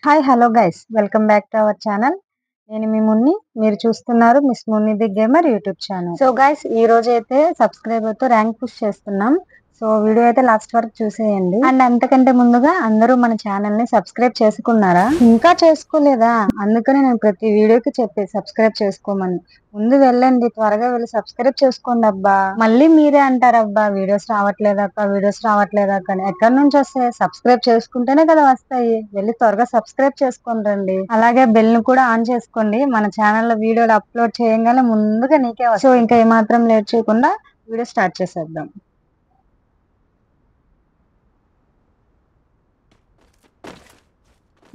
Hi hello guys welcome back to our channel. నేను మీ మున్ని, మీరు చూస్తున్నారు miss Munni the gamer YouTube channel. So guys, ఈ రోజు అయితే సబ్స్క్రైబర్ తో ర్యాంక్ పుష్ చేస్తున్నాం. సో వీడియో అయితే లాస్ట్ వరకు చూసేయండి. అండ్ అంతకంటే ముందుగా అందరూ మన ఛానల్ ని సబ్స్క్రైబ్ చేసుకున్నారా? ఇంకా చేసుకోలేదా? అందుకనే నేను ప్రతి వీడియోకి చెప్పే సబ్స్క్రైబ్ చేసుకోమని. ముందు వెళ్ళండి, త్వరగా వెళ్ళి సబ్స్క్రైబ్ చేసుకోండి అబ్బా. మళ్ళీ మీరే అంటారబ్బా వీడియోస్ రావట్లేదాక అని. ఎక్కడి నుంచి వస్తాయి? సబ్స్క్రైబ్ చేసుకుంటేనే కదా వస్తాయి. వెళ్ళి త్వరగా సబ్స్క్రైబ్ చేసుకొని రండి. అలాగే బెల్ ను కూడా ఆన్ చేసుకోండి. మన ఛానల్లో వీడియోలు అప్లోడ్ చేయగానే ముందుగా నీకే వస్తాయి. సో ఇంకా ఏమాత్రం లేట్ చేయకుండా వీడియో స్టార్ట్ చేసేద్దాం.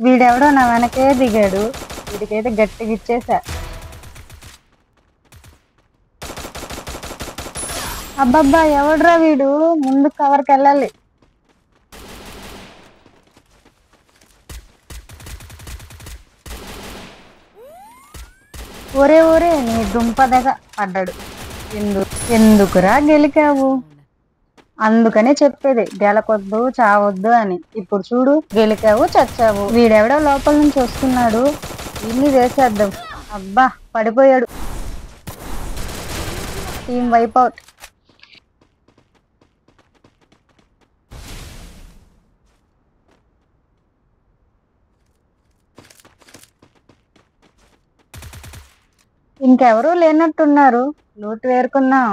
వీడెవడో నా వెనకే దిగాడు. వీడికైతే గట్టిగా ఇచ్చేసా. అబ్బబ్బా, ఎవడ్రా వీడు? ముందు కవర్కి వెళ్ళాలి. ఒరే నీ దుంపదగ పడ్డాడు. ఎందుకురా గెలికావు? అందుకనే చెప్పేది గెలకొద్దు చావొద్దు అని. ఇప్పుడు చూడు, గెలికావు చచ్చావు. వీడెవడో లోపల నుంచి వస్తున్నాడు, ఇన్ని వేసేద్దాం. అబ్బా పడిపోయాడు. Team wipe out. ఇంకెవరూ లేనట్టున్నారు. లూట్ వేరుకుందాం.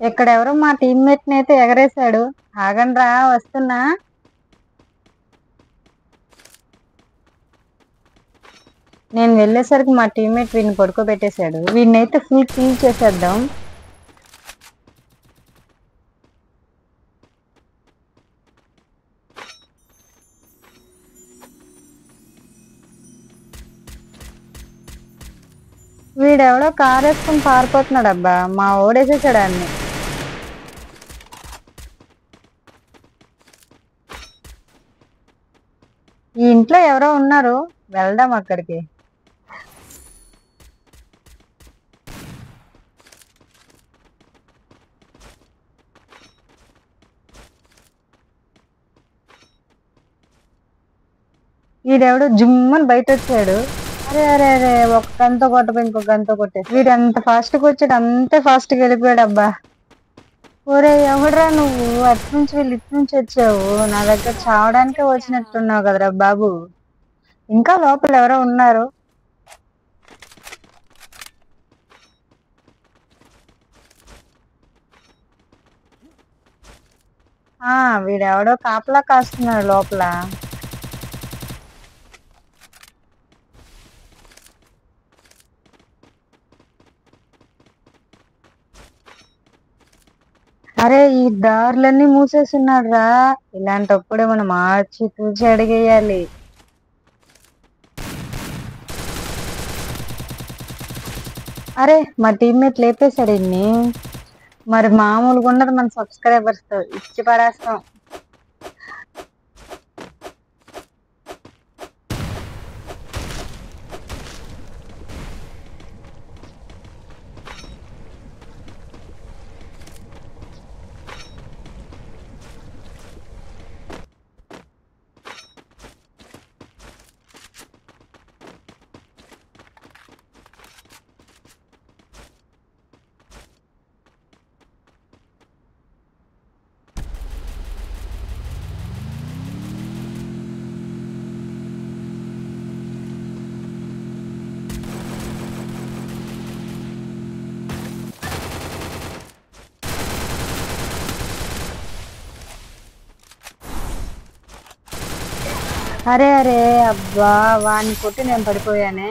ఎక్కడెవరో మా టీమ్మేట్ ని అయితే ఎగరేశాడు. ఆగండ్రా, వస్తున్నా. నేను వెళ్ళేసరికి మా టీమ్మేట్ వీడిని పడుకోబెట్టేశాడు. వీడినైతే ఫుల్ కిల్ చేసేద్దాం. వీడెవడో కార్ వేసుకుని పారిపోతున్నాడు అబ్బా. మా ఓడేసేసాడు అన్ని. ఈ ఇంట్లో ఎవరో ఉన్నారు, వెళ్దాం అక్కడికి. వీడెవడో జుమ్మని బయట వచ్చాడు. అరే ఒక గంతో కొట్టపోయి ఇంకో గంతో కొట్టేసి వీడు ఎంత ఫాస్ట్ గా వచ్చాడు అంతే ఫాస్ట్ గా వెళ్ళిపోయాడు అబ్బా. ఒరే ఎవడరా నువ్వు? అటు నుంచి వెళ్ళి ఇటు నుంచి వచ్చావు. నా దగ్గర చావడానికే వచ్చినట్టున్నావు కదరా బాబు. ఇంకా లోపల ఎవరో ఉన్నారు. వీడెవడో కాపలా కాస్తున్నాడు లోపల. అరే ఈ దారులన్నీ మూసేస్తున్నాడు రా. ఇలాంటప్పుడే మనం ఆచి తూచి అడిగేయాలి. అరే మా టీమ్మేట్ లేపేశాడు ఇన్ని. మరి మామూలుగా ఉండదు మన సబ్స్క్రైబర్స్ తో, ఇచ్చి పడేస్తాం. అరే అరే అబ్బా, వాడిని కొట్టి నేను పడిపోయానే.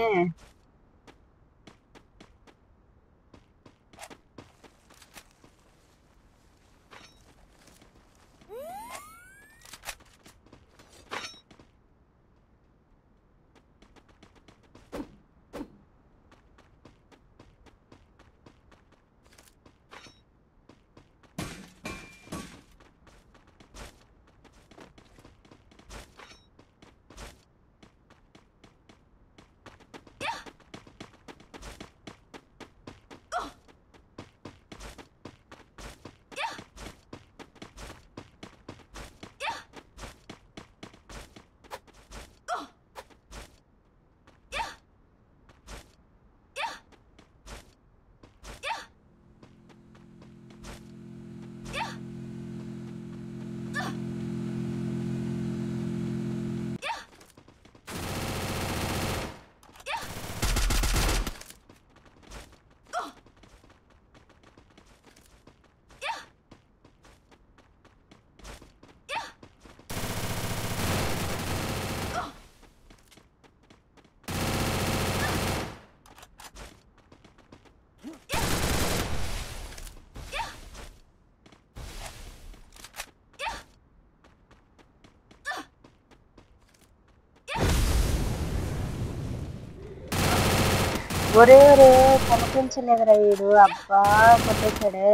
ఒరే ఒరే, కనిపించలేదురా వీడు. అబ్బా కొట్టేశాడే.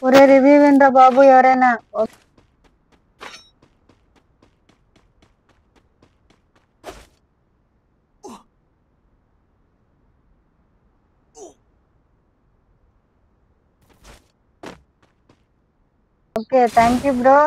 ఒరే రివ్యూ వినరా బాబు ఎవరైనా. Okay, thank you bro.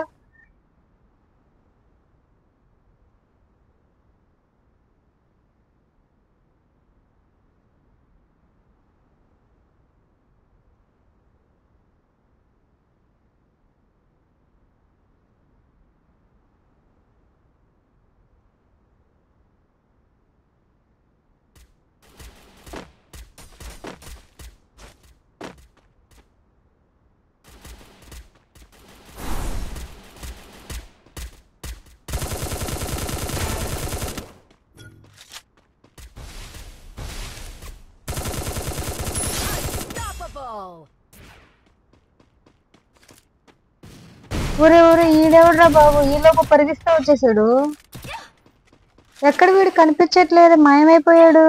ఒరే ఒరే, ఈడెవడ్రా బాబు, ఈలోపు పరిగిస్తా వచ్చేసాడు. ఎక్కడ వీడు కనిపించట్లేదు, మాయమైపోయాడు.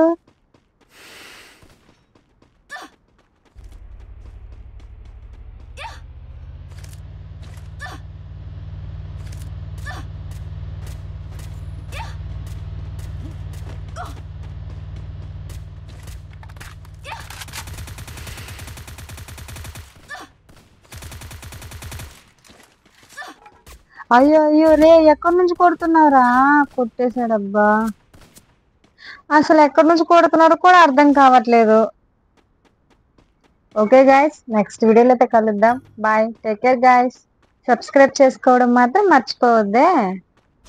అయ్యో అయ్యో రే, ఎక్కడి నుంచి కొడుతున్నారా? కొట్టేశాడబ్బా. అసలు ఎక్కడి నుంచి కొడుతున్నారో కూడా అర్థం కావట్లేదు. ఓకే గాయస్, నెక్స్ట్ వీడియోలో అయితే కలుద్దాం. Bye, take care guys. Subscribe చేసుకోవడం మాత్రం మర్చిపోవద్దే.